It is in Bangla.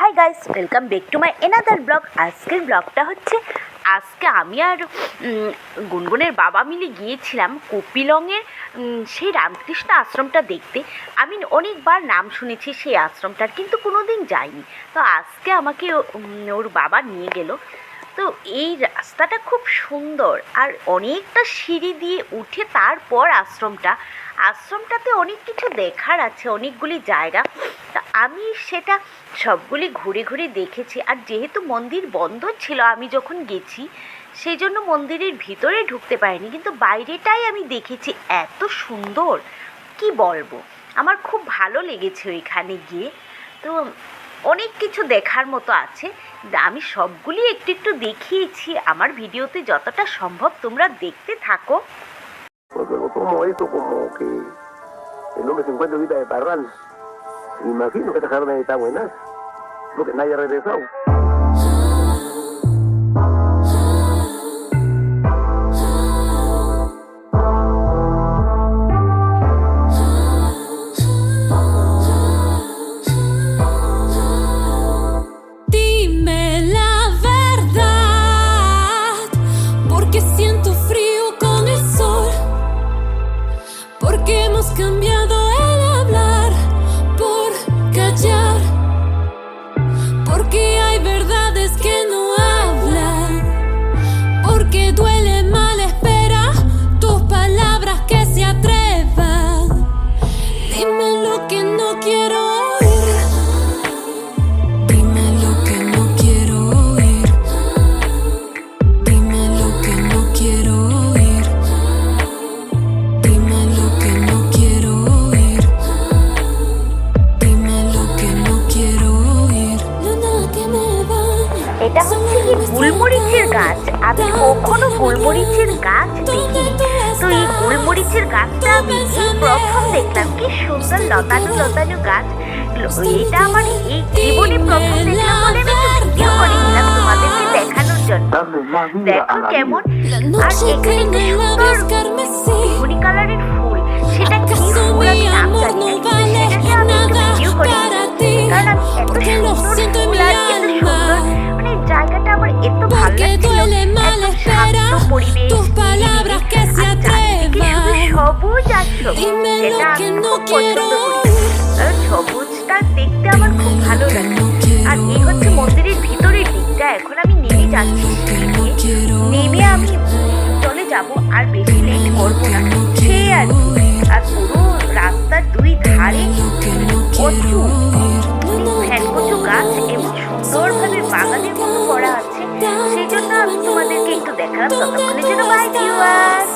Hi guys, welcome back to my another blog. আজকের ব্লগটা হচ্ছে আজকে আমি আর গুনগুনের বাবা মিলে গিয়েছিলাম কপিলংয়ের সেই রামকৃষ্ণ আশ্রমটা দেখতে। আমি অনেকবার নাম শুনেছি সেই আশ্রমটার, কিন্তু কোনো দিন যাইনি। তো আজকে আমাকে ওর বাবা নিয়ে গেল। তো এই রাস্তাটা খুব সুন্দর আর অনেকটা সিঁড়ি দিয়ে উঠে তারপর আশ্রমটাতে অনেক কিছু দেখার আছে, অনেকগুলি জায়গা। তা আমি সেটা সবগুলি ঘুরে ঘুরে দেখেছি। আর যেহেতু মন্দির বন্ধ ছিল আমি যখন গেছি, সেই জন্য মন্দিরের ভিতরে ঢুকতে পারিনি, কিন্তু বাইরেটাই আমি দেখেছি। এত সুন্দর কি বলবো, আমার খুব ভালো লেগেছে ওইখানে গিয়ে। তো অনেক কিছু দেখার মতো আছে, আমি সবগুলি একটু একটু দেখিয়েছি আমার ভিডিওতে, যতটা সম্ভব তোমরা দেখতে থাকো। Porque lo tomo esto como que el hombre se encuentra ahorita de Parral. Imagino que esta carne está buena, porque nadie ha regresado. Dime la verdad, porque siento frío con el sol, porque hemos cambiado el hablar por callar, porque hay verdades que no hablan, porque duele mal espera tus palabras que se atrevan. Dime lo que no quiero oír, dime lo que no quiero oír, dime lo que no quiero oír, dime lo que no quiero oír, dime lo que no quiero oír. Luna que me baña, এটা হচ্ছে কি গুলমরিচের গাছ। আমি কখনো গুলমরিচের গাছ দেখিনি। তো এই গুলমরিচের গাছটা আমি এই প্রথম দেখলাম। কি সুন্দর লতানো লতানো গাছ। এটা আমার এই জীবনে প্রথম দেখলাম বলে আমি একটু ভিডিও করেছিলাম তোমাদেরকে দেখানোর জন্য। দেখো কেমন। আর এখানে কি সুন্দর বেগুনি কালারের ফুল, সেটা কি ফুল আমি নাম জানি না, কিন্তু সেটাকে আমি একটু ভিডিও করেছি। কারণ আমি এত সুন্দর ফুল আর এত সুন্দর, মানে জায়গাটা আমার এত ভালো লাগছিল। একদম শান্ত পরিবেশ, নিরিবিলি, আর চারিদিকে শুধু সবুজ আর সবুজ, যেটা আমি খুব পছন্দ করি। কারণ সবুজটা দেখতে আমার খুব ভালো লাগে। আর এই হচ্ছে মন্দিরের ভিতরের দিকটা। এখন আমি নেমে যাচ্ছি, নেমে আমি চলে যাব, আর বেশি লেট করবো না সে আর কি। আর পুরো রাস্তার দুই ধারে কচু কচু গাছ এবং সুন্দরভাবে বাগানের মতো করা আছে। সেই জন্য আমি তোমাদেরকে একটু দেখালাম। ততক্ষণের জন্য বাই ভিউয়ার্স।